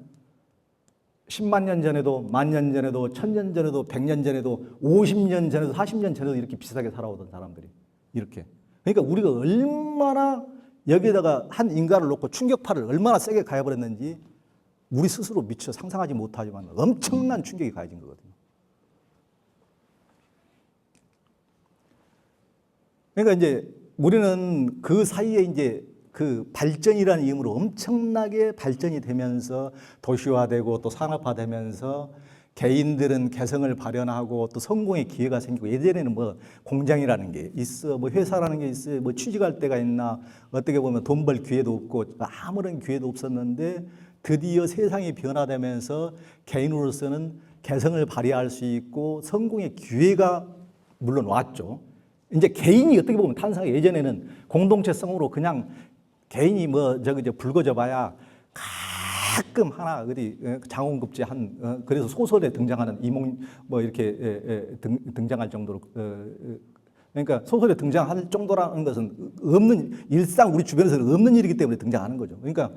10만 년 전에도, 10,000년 전에도, 1,000년 전에도, 100년 전에도, 50년 전에도, 40년 전에도 이렇게 비슷하게 살아오던 사람들이 이렇게. 그러니까 우리가 얼마나 여기다가 한 인간을 놓고 충격파를 얼마나 세게 가해버렸는지 우리 스스로 미처 상상하지 못하지만 엄청난 충격이 가해진 거거든요. 그러니까 이제 우리는 그 사이에 이제 그 발전이라는 이름으로 엄청나게 발전이 되면서 도시화되고 또 산업화되면서 개인들은 개성을 발현하고 또 성공의 기회가 생기고 예전에는 뭐 공장이라는 게 있어, 뭐 회사라는 게 있어, 뭐 취직할 데가 있나 어떻게 보면 돈 벌 기회도 없고 아무런 기회도 없었는데 드디어 세상이 변화되면서 개인으로서는 개성을 발휘할 수 있고 성공의 기회가 물론 왔죠. 이제 개인이 어떻게 보면 탄생하기 예전에는 공동체성으로 그냥 개인이 뭐 저기 불거져 봐야 가끔 하나 어디 장원급제 한 그래서 소설에 등장하는 이몽 뭐 이렇게 등장할 정도로 그러니까 소설에 등장할 정도라는 것은 없는 일상 우리 주변에서는 없는 일이기 때문에 등장하는 거죠. 그러니까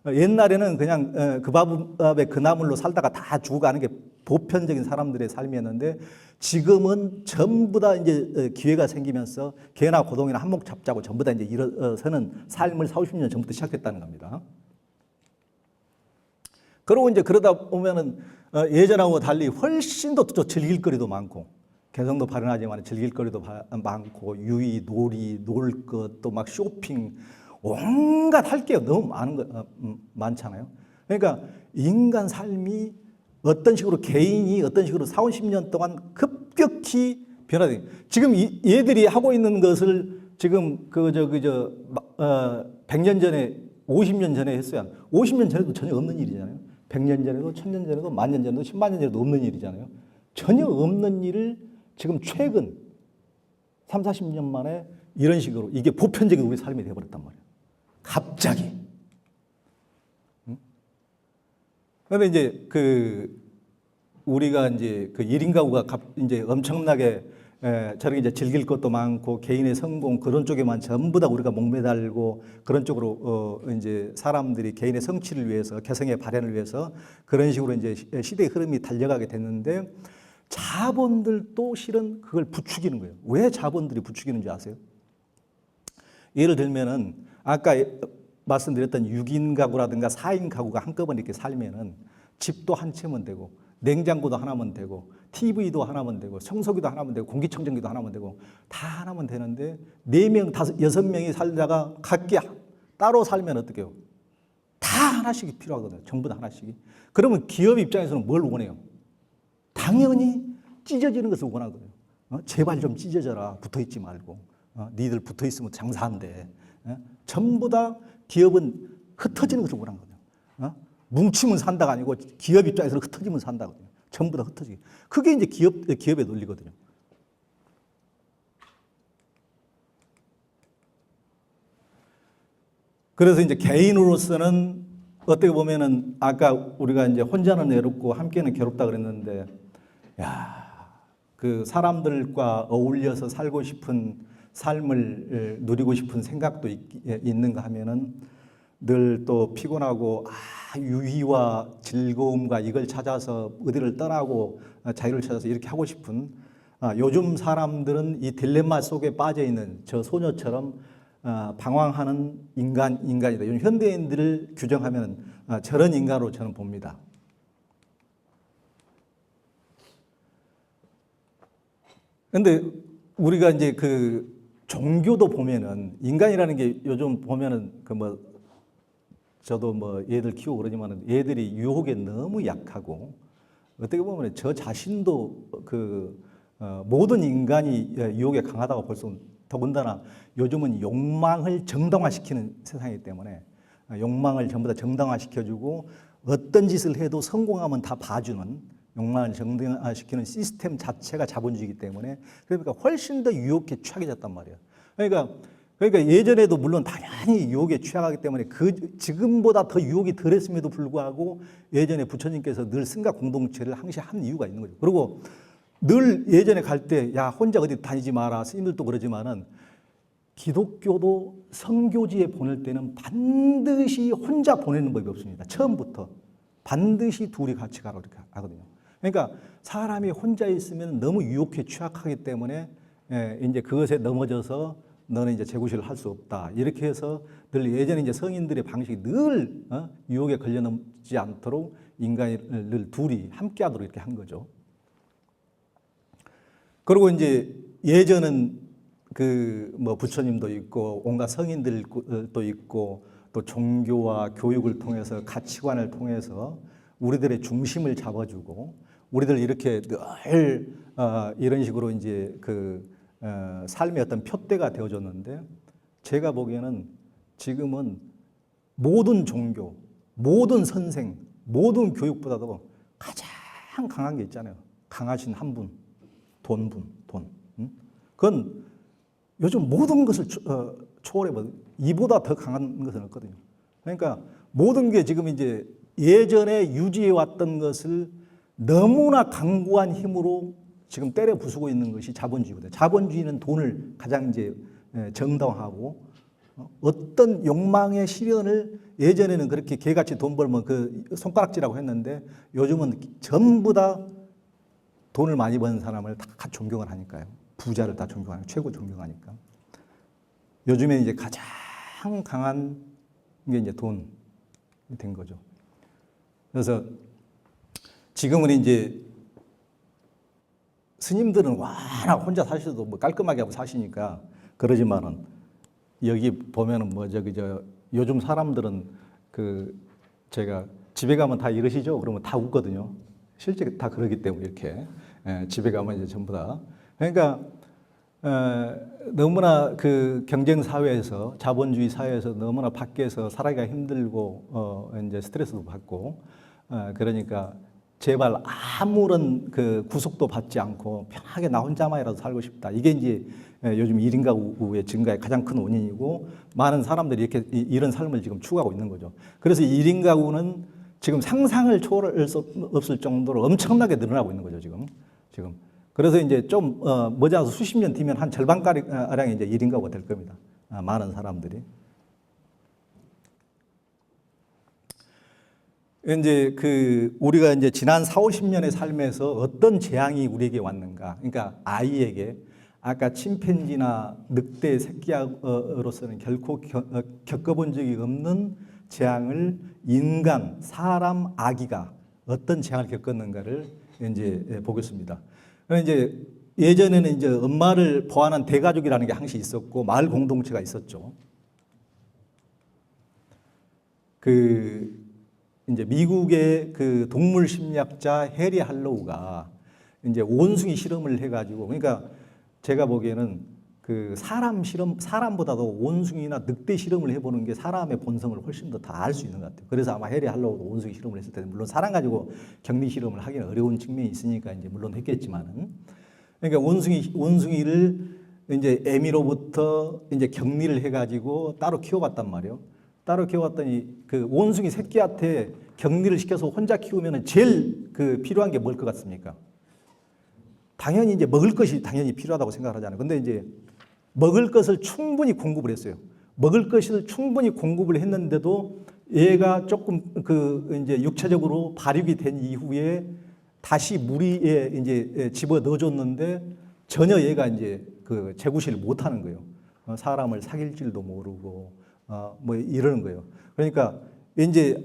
옛날에는 그냥 그 밥에 그 나물로 살다가 다 죽어가는 게 보편적인 사람들의 삶이었는데 지금은 전부 다 이제 기회가 생기면서 개나 고동이나 한몫 잡자고 전부 다 이제 일어서는 삶을 40, 50년 전부터 시작했다는 겁니다. 그리고 이제 그러다 보면은 예전하고 달리 훨씬 더 즐길 거리도 많고 개성도 발현하지만 즐길 거리도 많고 유의, 놀이, 놀 것, 또 막 쇼핑 온갖 할 게 너무 많잖아요. 그러니까 인간 삶이 어떤 식으로 개인이 어떤 식으로 4, 50년 동안 급격히 변화된 지금 얘들이 하고 있는 것을 지금 100년 전에 50년 전에 했어야 50년 전에도 전혀 없는 일이잖아요. 100년 전에도 1,000년 전에도 10,000년 전에도 10만 년 전에도 없는 일이잖아요. 전혀 없는 일을 지금 최근 3, 40년 만에 이런 식으로 이게 보편적인 우리 삶이 되어버렸단 말이에요. 갑자기. 그런데 이제 우리가 이제 그 1인 가구가 이제 엄청나게 저렇게 이제 즐길 것도 많고 개인의 성공 그런 쪽에만 전부 다 우리가 목매달고 그런 쪽으로 이제 사람들이 개인의 성취를 위해서 개성의 발현을 위해서 그런 식으로 이제 시대의 흐름이 달려가게 됐는데 자본들도 실은 그걸 부추기는 거예요. 왜 자본들이 부추기는지 아세요? 예를 들면은 아까 말씀드렸던 6인 가구라든가 4인 가구가 한꺼번에 이렇게 살면은 집도 한 채면 되고 냉장고도 하나면 되고 TV도 하나면 되고 청소기도 하나면 되고 공기청정기도 하나면 되고 다 하나면 되는데 4명, 5, 6명이 살다가 각기 따로 살면 어떻게 해요? 다 하나씩이 필요하거든요. 전부 다 하나씩이. 그러면 기업 입장에서는 뭘 원해요? 당연히 찢어지는 것을 원하거든요. 제발 좀 찢어져라. 붙어있지 말고. 니들 붙어있으면 장사한대. 전부 다 기업은 흩어지는 것을 원하는 거예요. 뭉치면 산다가 아니고 기업 입장에서는 흩어지면 산다거든요. 전부 다 흩어지게. 그게 이제 기업의 논리거든요. 그래서 이제 개인으로서는 어떻게 보면은 아까 우리가 이제 혼자는 외롭고 함께는 괴롭다 그랬는데, 그 사람들과 어울려서 살고 싶은 삶을 누리고 싶은 생각도 있는가 하면은 늘 또 피곤하고 유희와 즐거움과 이걸 찾아서 어디를 떠나고 자유를 찾아서 이렇게 하고 싶은 요즘 사람들은 이 딜레마 속에 빠져 있는 저 소녀처럼 방황하는 인간이다. 요즘 현대인들을 규정하면 저런 인간으로 저는 봅니다. 그런데 우리가 이제 그 종교도 보면은 인간이라는 게 요즘 보면은 저도 뭐 애들 키우고 그러지만은 애들이 유혹에 너무 약하고 어떻게 보면 저 자신도 모든 인간이 유혹에 강하다고 볼 수, 더군다나 요즘은 욕망을 정당화시키는 세상이기 때문에 욕망을 전부 다 정당화시켜주고 어떤 짓을 해도 성공하면 다 봐주는 욕망을 정당화시키는 시스템 자체가 자본주의이기 때문에 그러니까 훨씬 더 유혹에 취약해졌단 말이에요. 그러니까 예전에도 물론 당연히 유혹에 취약하기 때문에 지금보다 더 유혹이 덜했음에도 불구하고 예전에 부처님께서 늘 승가 공동체를 항상 한 이유가 있는 거죠. 그리고 늘 예전에 갈 때 야 혼자 어디 다니지 마라 스님들도 그러지만은 기독교도 선교지에 보낼 때는 반드시 혼자 보내는 법이 없습니다. 처음부터 반드시 둘이 같이 가라고 이렇게 하거든요. 그러니까 사람이 혼자 있으면 너무 유혹에 취약하기 때문에 이제 그것에 넘어져서 너는 이제 재구실을 할 수 없다. 이렇게 해서 늘 예전에 이제 성인들의 방식이 늘 유혹에 걸려넘지 않도록 인간을 늘 둘이 함께하도록 이렇게 한 거죠. 그리고 이제 예전은 뭐 부처님도 있고 온갖 성인들도 있고 또 종교와 교육을 통해서 가치관을 통해서 우리들의 중심을 잡아주고 우리들 이렇게 늘 이런 식으로 이제 삶의 어떤 표대가 되어줬는데 제가 보기에는 지금은 모든 종교, 모든 선생, 모든 교육보다도 가장 강한 게 있잖아요. 강하신 한 분, 돈. 그건 요즘 모든 것을 초월해버려. 이보다 더 강한 것은 없거든요. 그러니까 모든 게 지금 이제 예전에 유지해왔던 것을 너무나 강고한 힘으로 지금 때려 부수고 있는 것이 자본주의거든요. 자본주의는 돈을 가장 이제 정당화하고 어떤 욕망의 실현을 예전에는 그렇게 개같이 돈 벌면 손가락질하고 했는데 요즘은 전부 다 돈을 많이 버는 사람을 다 존경을 하니까요. 부자를 다 존경하니까 최고 존경하니까. 요즘에 이제 가장 강한 게 이제 돈이 된 거죠. 그래서 지금은 이제 스님들은 워낙 혼자 사셔도 뭐 깔끔하게 하고 사시니까 그러지만은 여기 보면은 뭐 요즘 사람들은 제가 집에 가면 다 이러시죠? 그러면 다 웃거든요. 실제 다 그러기 때문에 이렇게 집에 가면 이제 전부 다 그러니까 너무나 경쟁 사회에서 자본주의 사회에서 너무나 밖에서 살아가기가 힘들고 이제 스트레스도 받고 그러니까 제발 아무런 구속도 받지 않고 편하게 나 혼자만이라도 살고 싶다. 이게 이제 요즘 1인 가구의 증가의 가장 큰 원인이고 많은 사람들이 이렇게 이런 삶을 지금 추구하고 있는 거죠. 그래서 1인 가구는 지금 상상을 초월할 수 없을 정도로 엄청나게 늘어나고 있는 거죠, 지금. 그래서 이제 좀 머지않아서 수십 년 뒤면 한 절반가량이 이제 1인 가구가 될 겁니다. 많은 사람들이. 이제 우리가 이제 지난 4, 50년의 삶에서 어떤 재앙이 우리에게 왔는가. 그러니까 아이에게 아까 침팬지나 늑대 새끼로서는 결코 겪어본 적이 없는 재앙을 인간, 사람, 아기가 어떤 재앙을 겪었는가를 이제 보겠습니다. 이제 예전에는 이제 엄마를 보완한 대가족이라는 게 항상 있었고 마을 공동체가 있었죠. 이제 미국의 동물 심리학자 해리 할로우가 이제 원숭이 실험을 해가지고 그러니까 제가 보기에는 사람보다도 원숭이나 늑대 실험을 해보는 게 사람의 본성을 훨씬 더 다 알 수 있는 것 같아요. 그래서 아마 해리 할로우도 원숭이 실험을 했을 때는 물론 사람 가지고 격리 실험을 하기는 어려운 측면이 있으니까 이제 물론 했겠지만은 그러니까 원숭이를 이제 애미로부터 이제 격리를 해가지고 따로 키워봤단 말이에요. 따로 키워봤더니 원숭이 새끼한테 격리를 시켜서 혼자 키우면 제일 필요한 게 뭘 것 같습니까? 당연히 이제 먹을 것이 당연히 필요하다고 생각을 하잖아요. 근데 이제 먹을 것을 충분히 공급을 했어요. 먹을 것을 충분히 공급을 했는데도 얘가 조금 이제 육체적으로 발육이 된 이후에 다시 무리에 이제 집어 넣어줬는데 전혀 얘가 이제 재구실을 못 하는 거예요. 사람을 사귈 줄도 모르고 뭐 이러는 거예요. 그러니까 이제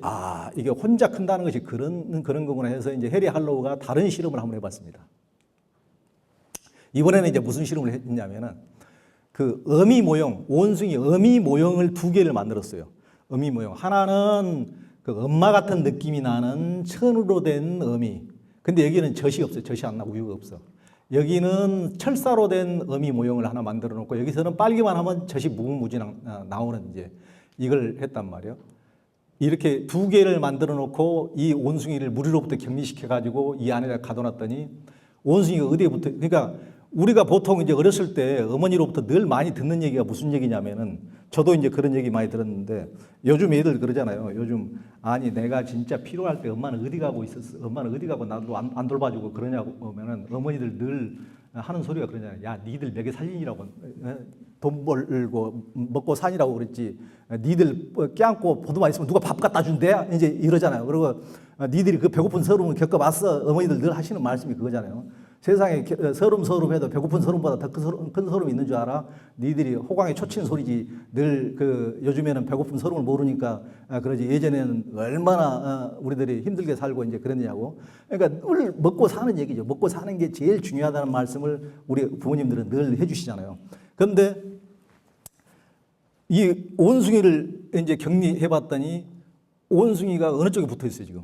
이게 혼자 큰다는 것이 그런 거구나 해서 이제 해리 할로우가 다른 실험을 한번 해봤습니다. 이번에는 이제 무슨 실험을 했냐면은 어미 모형, 원숭이 어미 모형을 2개를 만들었어요. 어미 모형. 하나는 그 엄마 같은 느낌이 나는 천으로 된 어미. 근데 여기는 젖이 없어요. 젖이 안 나고 우유가 없어. 여기는 철사로 된 어미 모형을 하나 만들어 놓고 여기서는 빨기만 하면 젖이 무궁무진히 나오는 이제 이걸 했단 말이에요. 이렇게 두 개를 만들어 놓고 이 온숭이를 무리로부터 격리시켜 가지고 이 안에다 가둬놨더니 온숭이가 어디에 붙어. 그러니까 우리가 보통 이제 어렸을 때 어머니로부터 늘 많이 듣는 얘기가 무슨 얘기냐면은 저도 이제 그런 얘기 많이 들었는데 요즘 애들 그러잖아요. 요즘 아니 내가 진짜 필요할 때 엄마는 어디 가고 있었어? 엄마는 어디 가고 나도 안 돌봐주고 그러냐고 보면은 어머니들 늘 하는 소리가 그러잖아요. 야, 니들 먹여 살리라고 돈 벌고 먹고 사니라고 그랬지. 니들 껴안고 보도만 있으면 누가 밥 갖다 준대? 이제 이러잖아요. 그리고 니들이 그 배고픈 서름을 겪어봤어. 어머니들 늘 하시는 말씀이 그거잖아요. 세상에 서름해도 배고픈 서름보다 더 큰 서름이 있는 줄 알아? 니들이 호강에 초친 소리지. 늘 요즘에는 배고픈 서름을 모르니까 그러지. 예전에는 얼마나 우리들이 힘들게 살고 이제 그랬냐고. 그러니까 늘 먹고 사는 얘기죠. 먹고 사는 게 제일 중요하다는 말씀을 우리 부모님들은 늘 해주시잖아요. 그런데 이 온숭이를 이제 격리해봤더니 온숭이가 어느 쪽에 붙어 있어요, 지금.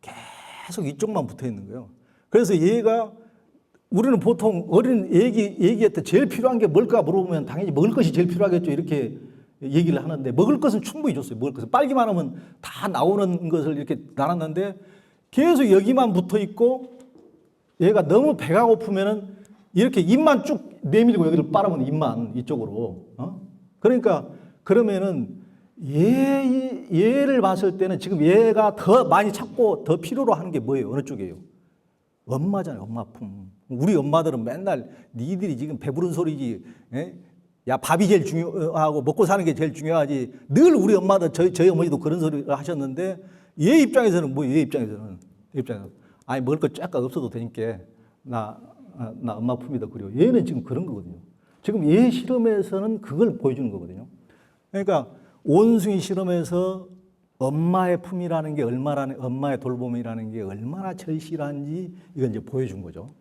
계속 이쪽만 붙어 있는 거예요. 그래서 얘가 우리는 보통 어린 얘기할 때 제일 필요한 게 뭘까 물어보면 당연히 먹을 것이 제일 필요하겠죠. 이렇게 얘기를 하는데 먹을 것은 충분히 줬어요. 먹을 것은 빨기만 하면 다 나오는 것을 이렇게 나눴는데 계속 여기만 붙어 있고 얘가 너무 배가 고프면은 이렇게 입만 쭉 내밀고 여기를 빨아먹는 입만 이쪽으로. 그러니까 그러면은 얘를 봤을 때는 지금 얘가 더 많이 찾고 더 필요로 하는 게 뭐예요? 어느 쪽이에요? 엄마잖아요. 엄마 품. 우리 엄마들은 맨날 니들이 지금 배부른 소리지. 에? 야, 밥이 제일 중요하고 먹고 사는 게 제일 중요하지. 늘 우리 엄마들 저희 어머니도 그런 소리를 하셨는데 얘 입장에서는 얘 입장에서는 아니 먹을 거 쫙가 없어도 되니까 나 엄마 품이 더 그리워. 얘는 지금 그런 거거든요. 지금 얘 실험에서는 그걸 보여주는 거거든요. 그러니까 온숭이 실험에서 엄마의 품이라는 게 엄마의 돌봄이라는 게 얼마나 절실한지 이건 이제 보여준 거죠.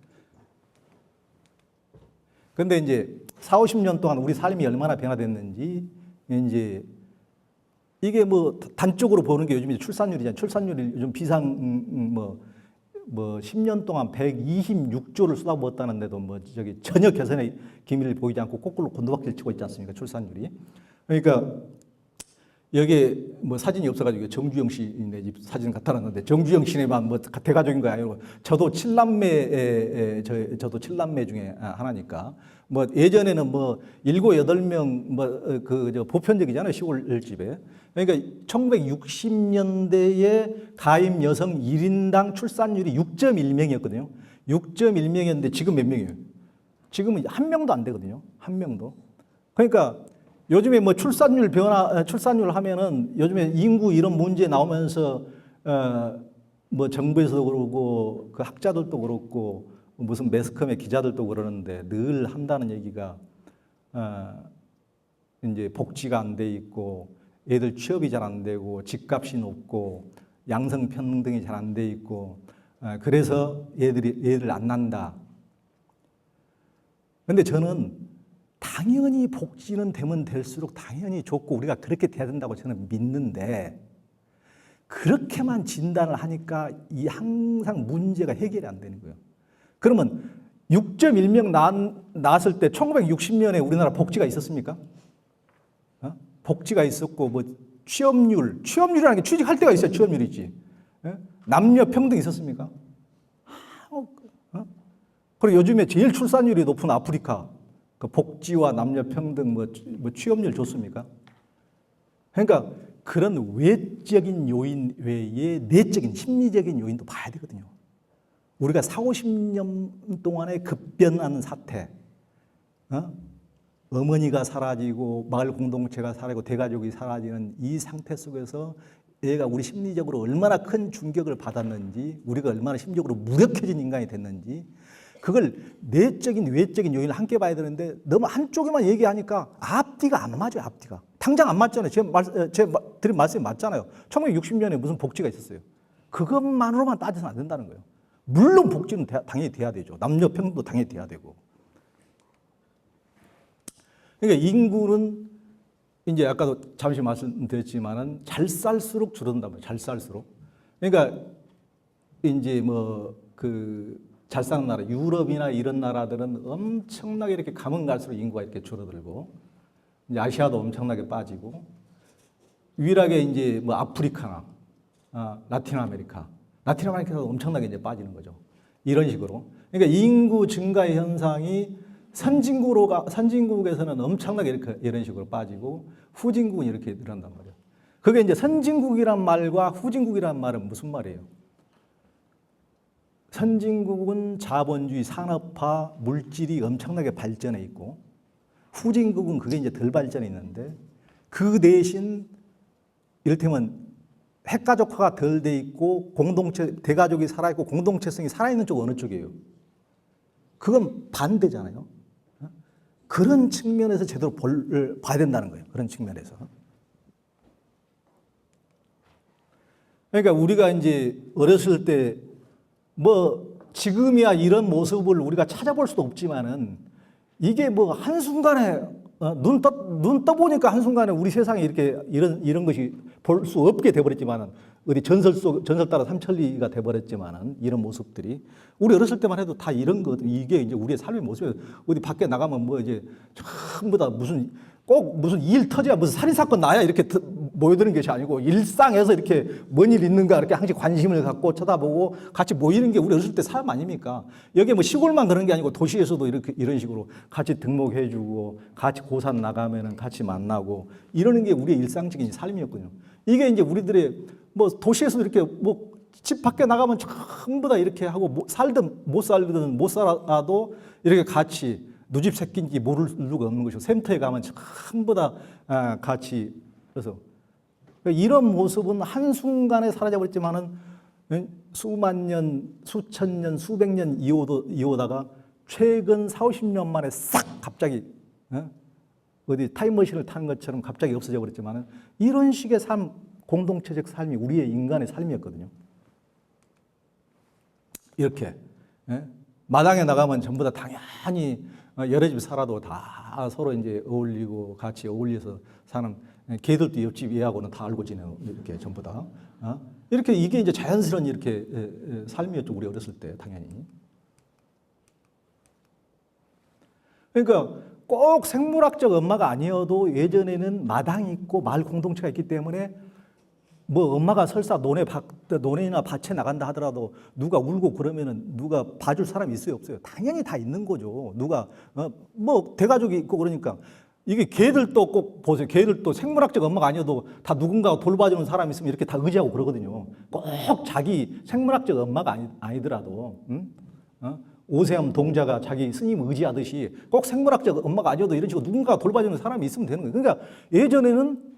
근데 이제 40-50년 동안 우리 삶이 얼마나 변화됐는지 이제 이게 뭐 단적으로 보는 게 요즘 출산율이잖아요. 출산율이 요즘 비상 10년 동안 126조를 쏟아부었다는데도 전혀 개선의 기미를 보이지 않고 거꾸로 곤두박질 치고 있지 않습니까? 출산율이. 그러니까 여기에 뭐 사진이 없어가지고 정주영 씨네 집 사진 갖다 놨는데 정주영 씨네만 뭐 대가족인 거 아니고 저도 7남매 저도 7남매 중에 하나니까 뭐 예전에는 뭐 7, 8명 보편적이잖아요. 시골 집에. 그러니까 1960년대에 가임 여성 1인당 출산율이 6.1명이었거든요. 6.1명이었는데 지금 몇 명이에요? 지금은 한 명도 안 되거든요. 한 명도. 그러니까 요즘에 뭐 출산율 하면은 요즘에 인구 이런 문제 나오면서 뭐 정부에서도 그러고 그 학자들도 그렇고 무슨 매스컴의 기자들도 그러는데 늘 한다는 얘기가 이제 복지가 안 돼 있고 애들 취업이 잘 안 되고 집값이 높고 양성 평등이 잘 안 돼 있고 그래서 애들 안 난다. 근데 저는 당연히 복지는 되면 될수록 당연히 좋고 우리가 그렇게 돼야 된다고 저는 믿는데 그렇게만 진단을 하니까 이 항상 문제가 해결이 안 되는 거예요. 그러면 6.1명 낳았을 때 1960년에 우리나라 복지가 있었습니까? 복지가 있었고 뭐 취업률이라는 게 취직할 때가 있어요. 취업률이 있지. 남녀 평등 있었습니까? 그리고 요즘에 제일 출산율이 높은 아프리카 그 복지와 남녀 평등 뭐 취업률 좋습니까? 그러니까 그런 외적인 요인 외에 내적인 심리적인 요인도 봐야 되거든요. 우리가 40-50년 동안에 급변하는 사태, 어머니가 사라지고 마을 공동체가 사라지고 대가족이 사라지는 이 상태 속에서 얘가 우리 심리적으로 얼마나 큰 충격을 받았는지, 우리가 얼마나 심리적으로 무력해진 인간이 됐는지, 그걸 내적인 외적인 요인을 함께 봐야 되는데 너무 한쪽에만 얘기하니까 앞뒤가 안 맞아요. 앞뒤가 당장 안 맞잖아요. 제 드린 말씀이 맞잖아요. 1960년에 무슨 복지가 있었어요. 그것만으로만 따져서는 안 된다는 거예요. 물론 복지는 당연히 돼야 되죠. 남녀 평등도 당연히 돼야 되고. 그러니까 인구는 이제 아까도 잠시 말씀드렸지만은 잘 살수록 줄어든단 말이에요. 잘 살수록. 그러니까 이제 뭐 그 잘 사는 나라, 유럽이나 이런 나라들은 엄청나게 이렇게 가면 갈수록 인구가 이렇게 줄어들고, 이제 아시아도 엄청나게 빠지고, 유일하게 이제 뭐 아프리카나 라틴 아메리카도 엄청나게 이제 빠지는 거죠. 이런 식으로. 그러니까 인구 증가의 현상이 선진국에서는 엄청나게 이렇게 이런 식으로 빠지고 후진국은 이렇게 늘어난단 말이에요. 그게 이제 선진국이란 말과 후진국이란 말은 무슨 말이에요? 선진국은 자본주의 산업화 물질이 엄청나게 발전해 있고 후진국은 그게 이제 덜 발전해 있는데 그 대신 이를테면 핵가족화가 덜 돼 있고 공동체 대가족이 살아 있고 공동체성이 살아 있는 쪽 어느 쪽이에요? 그건 반대잖아요. 그런 측면에서 제대로 봐야 된다는 거예요. 그런 측면에서. 그러니까 우리가 이제 어렸을 때 뭐 지금이야 이런 모습을 우리가 찾아볼 수도 없지만은 이게 뭐 한순간에 눈 떠보니까 한순간에 우리 세상에 이렇게 이런 것이 볼 수 없게 돼버렸지만은 어디 전설 따라 삼천리가 돼버렸지만은 이런 모습들이 우리 어렸을 때만 해도 다 이런 거 이게 이제 우리의 삶의 모습이에요. 어디 밖에 나가면 뭐 이제 전부 다 무슨 일 터져야 무슨 살인사건 나야 이렇게 모여드는 것이 아니고 일상에서 이렇게 뭔 일 있는가 이렇게 항상 관심을 갖고 쳐다보고 같이 모이는 게 우리 어렸을 때 삶 아닙니까? 여기 뭐 시골만 그런 게 아니고 도시에서도 이런 식으로 같이 등록해주고 같이 고산 나가면은 같이 만나고 이러는 게 우리의 일상적인 삶이었거든요. 이게 이제 우리들의 뭐 도시에서도 이렇게 뭐 집 밖에 나가면 전부 다 이렇게 하고 살든 못 살아도 이렇게 같이 누집 새끼인지 모를 누가 없는 것이고 센터에 가면 전부 다 같이 그래서 이런 모습은 한순간에 사라져버렸지만은 수만 년, 수천 년, 수백 년 이어오다가 최근 40, 50년 만에 싹 갑자기 어디 타임머신을 타는 것처럼 갑자기 없어져 버렸지만은 이런 식의 삶, 공동체적 삶이 우리의 인간의 삶이었거든요. 이렇게 마당에 나가면 전부 다 당연히 여러 집 살아도 다 서로 이제 어울리고 같이 어울려서 사는 개들도 옆집 얘하고는 다 알고 지내고 이렇게 전부 다 이렇게 이게 이제 자연스러운 이렇게 삶이었죠. 우리 어렸을 때 당연히. 그러니까 꼭 생물학적 엄마가 아니어도 예전에는 마당이 있고 마을 공동체가 있기 때문에 뭐 엄마가 설사 논에나 밭에 나간다 하더라도 누가 울고 그러면은 누가 봐줄 사람이 있어요, 없어요? 당연히 다 있는 거죠. 누가 뭐 대가족이 있고 그러니까 이게 개들도 꼭 보세요. 개들도 생물학적 엄마가 아니어도 다 누군가 돌봐주는 사람이 있으면 이렇게 다 의지하고 그러거든요. 꼭 자기 생물학적 엄마가 아니더라도 오세암 동자가 자기 스님 의지하듯이 꼭 생물학적 엄마가 아니어도 이런 식으로 누군가 돌봐주는 사람이 있으면 되는 거예요. 그러니까 예전에는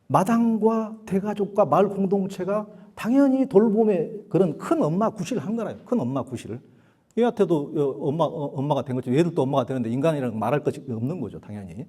마당과 대가족과 마을 공동체가 당연히 돌봄의 그런 큰 엄마 구실을 한 거라요. 큰 엄마 구실을. 얘한테도 엄마가 된 것처럼 얘들도 엄마가 되는데 인간이라는 말할 것이 없는 거죠, 당연히.